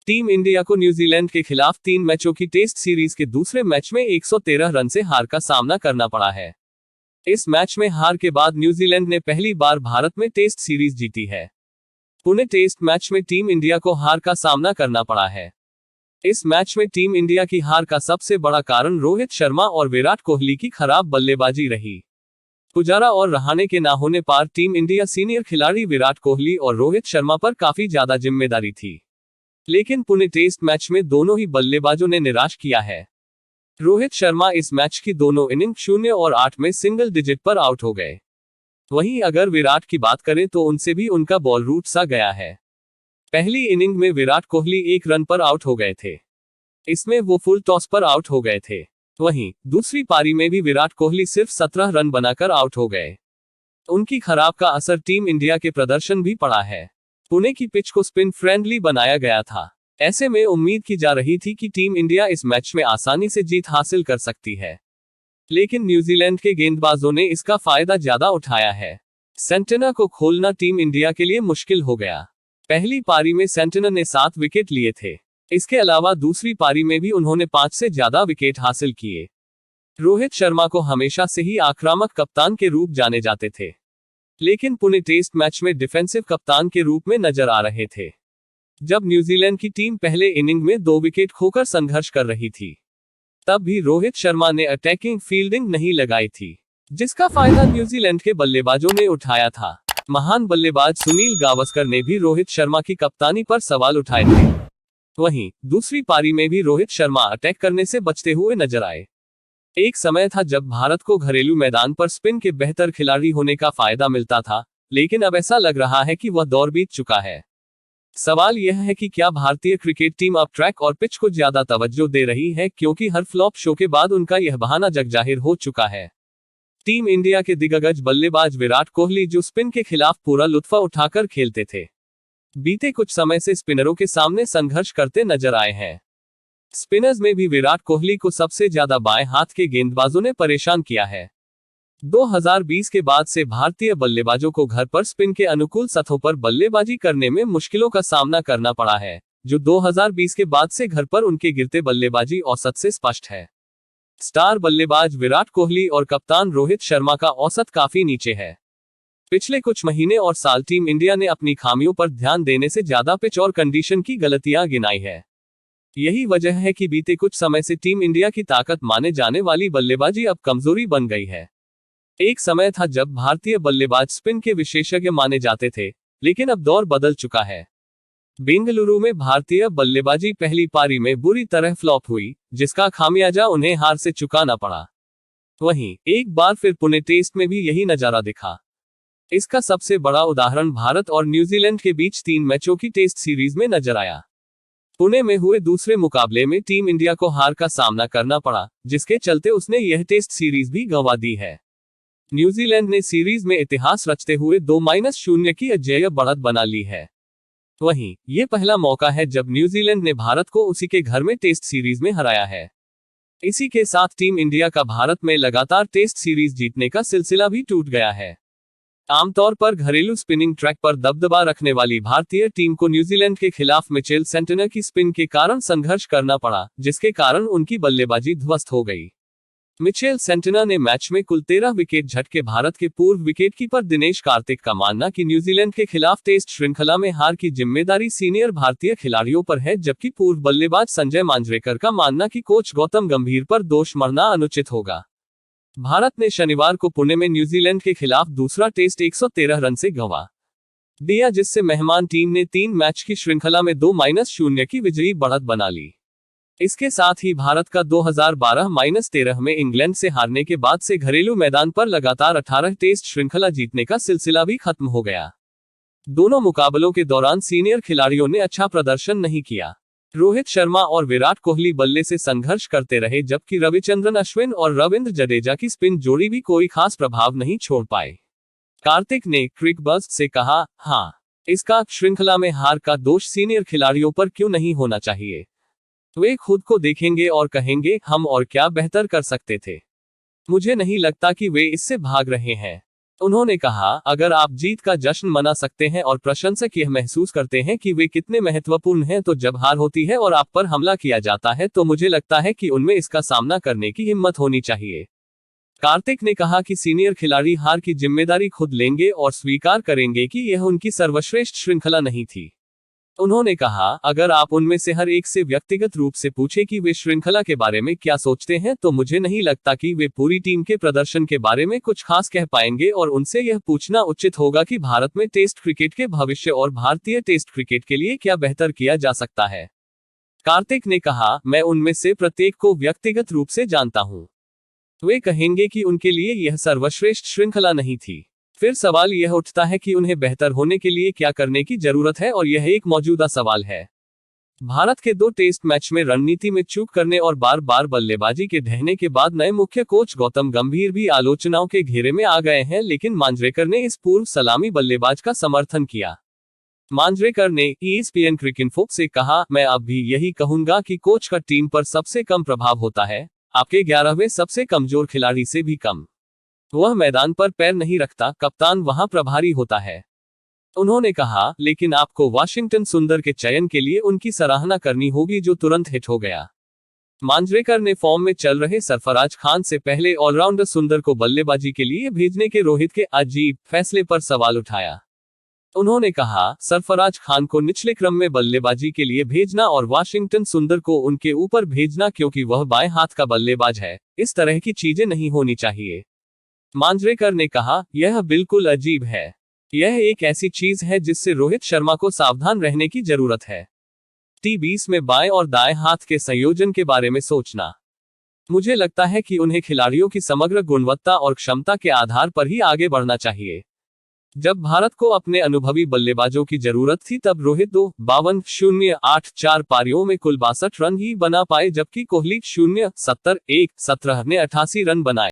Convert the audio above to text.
Team India को New Zealand के खिलाफ 3 मैचों की टेस्ट सीरीज के दूसरे मैच में 113 रन से हार का सामना करना पड़ा है। इस मैच में हार के बाद न्यूजीलैंड ने पहली बार भारत में टेस्ट सीरीज जीती है। पुणे टेस्ट मैच में टीम इंडिया को हार का सामना करना पड़ा है। इस मैच में टीम इंडिया की हार का सबसे बड़ा कारण रोहित शर्मा और विराट कोहली की खराब बल्लेबाजी रही। पुजारा और रहाणे के ना होने पर टीम इंडिया सीनियर खिलाड़ी विराट कोहली और रोहित शर्मा पर काफी ज्यादा जिम्मेदारी थी। लेकिन पुणे टेस्ट मैच में दोनों ही बल्लेबाजों ने निराश किया है। रोहित शर्मा इस मैच की दोनों इनिंग 0 और 8 में सिंगल डिजिट पर आउट हो गए। वहीं अगर विराट की बात करें तो उनसे भी उनका बॉल रूट सा गया है। पहली इनिंग में विराट कोहली 1 रन पर आउट हो गए थे। इसमें वो फुल टॉस पर आउट हो गए थे। वहीं दूसरी पारी में भी विराट कोहली सिर्फ 17 रन बनाकर आउट हो गए। उनकी खराब का असर टीम इंडिया के प्रदर्शन भी पड़ा है। पुणे की पिच को स्पिन फ्रेंडली बनाया गया था। ऐसे में उम्मीद की जा रही थी कि टीम इंडिया इस मैच में आसानी से जीत हासिल कर सकती है। लेकिन न्यूजीलैंड के गेंदबाजों ने इसका फायदा ज्यादा उठाया है। सेंटनर को खोलना टीम इंडिया के लिए मुश्किल हो गया। पहली पारी में सेंटनर ने 7 विकेट लिए थे। इसके अलावा दूसरी पारी में भी उन्होंने 5 से ज्यादा विकेट हासिल किए। रोहित शर्मा को हमेशा से ही आक्रामक कप्तान के रूप जाने जाते थे, लेकिन पुणे टेस्ट मैच में डिफेंसिव कप्तान के रूप में नजर आ रहे थे। जब न्यूजीलैंड की टीम पहले इनिंग में 2 विकेट खोकर संघर्ष कर रही थी, तब भी रोहित शर्मा ने अटैकिंग फील्डिंग नहीं लगाई थी, जिसका फायदा न्यूजीलैंड के बल्लेबाजों ने उठाया था। महान बल्लेबाज सुनील गावस्कर ने भी रोहित शर्मा की कप्तानी पर सवाल उठाए थे। वहीं दूसरी पारी में भी रोहित शर्मा अटैक करने से बचते हुए नजर आए। एक समय था जब भारत को घरेलू मैदान पर स्पिन के बेहतर खिलाड़ी होने का फायदा मिलता था, लेकिन अब ऐसा लग रहा है कि वह दौर बीत चुका है। सवाल यह है कि क्या भारतीय क्रिकेट टीम अब ट्रैक और पिच को ज्यादा तवज्जो दे रही है, क्योंकि हर फ्लॉप शो के बाद उनका यह बहाना जगजाहिर हो चुका है। टीम इंडिया के दिग्गज बल्लेबाज विराट कोहली जो स्पिन के खिलाफ पूरा लुत्फा उठाकर खेलते थे, बीते कुछ समय से स्पिनरों के सामने संघर्ष करते नजर आए हैं। स्पिनर्स में भी विराट कोहली को सबसे ज्यादा बाएं हाथ के गेंदबाजों ने परेशान किया है। 2020 के बाद से भारतीय बल्लेबाजों को घर पर स्पिन के अनुकूल सतहों पर बल्लेबाजी करने में मुश्किलों का सामना करना पड़ा है, जो 2020 के बाद से घर पर उनके गिरते बल्लेबाजी औसत से स्पष्ट है। स्टार बल्लेबाज विराट कोहली और कप्तान रोहित शर्मा का औसत काफी नीचे है। पिछले कुछ महीने और साल टीम इंडिया ने अपनी खामियों पर ध्यान देने से ज्यादा पिच और कंडीशन की गलतियां गिनाई है। यही वजह है कि बीते कुछ समय से टीम इंडिया की ताकत माने जाने वाली बल्लेबाजी अब कमजोरी बन गई है। एक समय था जब भारतीय बल्लेबाज स्पिन के विशेषज्ञ माने जाते थे, लेकिन अब दौर बदल चुका है। बेंगलुरु में भारतीय बल्लेबाजी पहली पारी में बुरी तरह फ्लॉप हुई, जिसका खामियाजा उन्हें हार से चुकाना पड़ा। वहीं एक बार फिर पुणे टेस्ट में भी यही नजारा दिखा। इसका सबसे बड़ा उदाहरण भारत और न्यूजीलैंड के बीच 3 मैचों की टेस्ट सीरीज में नजर आया। पुणे में हुए दूसरे मुकाबले में टीम इंडिया को हार का सामना करना पड़ा, जिसके चलते उसने यह टेस्ट सीरीज भी गंवा दी है। न्यूजीलैंड ने सीरीज में इतिहास रचते हुए 2-0 की अजेय बढ़त बना ली है। वहीं ये पहला मौका है जब न्यूजीलैंड ने भारत को उसी के घर में टेस्ट सीरीज में हराया है। इसी के साथ टीम इंडिया का भारत में लगातार टेस्ट सीरीज जीतने का सिलसिला भी टूट गया है। आमतौर पर घरेलू स्पिनिंग ट्रैक पर दबदबा रखने वाली भारतीय टीम को न्यूजीलैंड के खिलाफ मिचेल सेंटनर की स्पिन के कारण संघर्ष करना पड़ा, जिसके कारण उनकी बल्लेबाजी ध्वस्त हो गई। मिचेल सेंटनर ने मैच में कुल 13 विकेट झटके। भारत के पूर्व विकेटकीपर दिनेश कार्तिक का मानना कि न्यूजीलैंड के खिलाफ टेस्ट श्रृंखला में हार की जिम्मेदारी सीनियर भारतीय खिलाड़ियों पर है, जबकि पूर्व बल्लेबाज संजय मांजरेकर का मानना कि कोच गौतम गंभीर पर दोष मढ़ना अनुचित होगा। भारत ने शनिवार को पुणे में न्यूजीलैंड के खिलाफ दूसरा टेस्ट 113 रन से गंवा दिया, जिससे मेहमान टीम ने 3 मैच की श्रृंखला में 2-0 की विजयी बढ़त बना ली। इसके साथ ही भारत का 2012-13 में इंग्लैंड से हारने के बाद से घरेलू मैदान पर लगातार 18 टेस्ट श्रृंखला जीतने का सिलसिला भी खत्म हो गया। दोनों मुकाबलों के दौरान सीनियर खिलाड़ियों ने अच्छा प्रदर्शन नहीं किया। रोहित शर्मा और विराट कोहली बल्ले से संघर्ष करते रहे, जबकि रविचंद्रन अश्विन और रविंद्र जडेजा की स्पिन जोड़ी भी कोई खास प्रभाव नहीं छोड़ पाए। कार्तिक ने क्रिकबज़ से कहा, हाँ, इसका श्रृंखला में हार का दोष सीनियर खिलाड़ियों पर क्यों नहीं होना चाहिए। वे खुद को देखेंगे और कहेंगे, हम और क्या बेहतर कर सकते थे। मुझे नहीं लगता कि वे इससे भाग रहे हैं। उन्होंने कहा, अगर आप जीत का जश्न मना सकते हैं और प्रशंसक यह महसूस करते हैं कि वे कितने महत्वपूर्ण हैं, तो जब हार होती है और आप पर हमला किया जाता है तो मुझे लगता है कि उनमें इसका सामना करने की हिम्मत होनी चाहिए। कार्तिक ने कहा कि सीनियर खिलाड़ी हार की जिम्मेदारी खुद लेंगे और स्वीकार करेंगे कि यह उनकी सर्वश्रेष्ठ श्रृंखला नहीं थी। उन्होंने कहा, अगर आप उनमें से हर एक से व्यक्तिगत रूप से पूछे कि वे श्रृंखला के बारे में क्या सोचते हैं, तो मुझे नहीं लगता कि वे पूरी टीम के प्रदर्शन के बारे में कुछ खास कह पाएंगे और उनसे यह पूछना उचित होगा कि भारत में टेस्ट क्रिकेट के भविष्य और भारतीय टेस्ट क्रिकेट के लिए क्या बेहतर किया जा सकता है। कार्तिक ने कहा, मैं उनमें से प्रत्येक को व्यक्तिगत रूप से जानता हूं। वे कहेंगे कि उनके लिए यह सर्वश्रेष्ठ श्रृंखला नहीं थी। फिर सवाल यह उठता है कि उन्हें बेहतर होने के लिए क्या करने की जरूरत है, और यह एक मौजूदा सवाल है। भारत के 2 टेस्ट मैच में रणनीति में चूक करने और बार बार बल्लेबाजी के ढहने के बाद नए मुख्य कोच गौतम गंभीर भी आलोचनाओं के घेरे में आ गए हैं, लेकिन मांजरेकर ने इस पूर्व सलामी बल्लेबाज का समर्थन किया। मांजरेकर ने ESPN क्रिकइन्फो से कहा, मैं अब भी यही कहूंगा कि कोच का टीम पर सबसे कम प्रभाव होता है, आपके 11वें सबसे कमजोर खिलाड़ी से भी कम। वह मैदान पर पैर नहीं रखता, कप्तान वहां प्रभारी होता है। उन्होंने कहा, लेकिन आपको वाशिंगटन सुंदर के चयन के लिए उनकी सराहना करनी होगी जो तुरंत हिट हो गया। मांजरेकर ने फॉर्म में चल रहे सरफराज खान से पहले ऑलराउंडर सुंदर को बल्लेबाजी के लिए भेजने के रोहित के अजीब फैसले पर सवाल उठाया। उन्होंने कहा, सरफराज खान को निचले क्रम में बल्लेबाजी के लिए भेजना और वाशिंगटन सुंदर को उनके ऊपर भेजना क्योंकि वह बाएं हाथ का बल्लेबाज है, इस तरह की चीजें नहीं होनी चाहिए। मांजरेकर ने कहा, यह बिल्कुल अजीब है। यह एक ऐसी चीज है जिससे रोहित शर्मा को सावधान रहने की जरूरत है। T20 में बाएं और दाएं हाथ के संयोजन के बारे में सोचना। मुझे लगता है कि उन्हें खिलाड़ियों की समग्र गुणवत्ता और क्षमता के आधार पर ही आगे बढ़ना चाहिए। जब भारत को अपने अनुभवी बल्लेबाजों की जरूरत थी तब रोहित 52-0-8-4 पारियों में कुल 62 रन ही बना पाए, जबकि कोहली 0-70-1-17 ने 88 रन बनाए।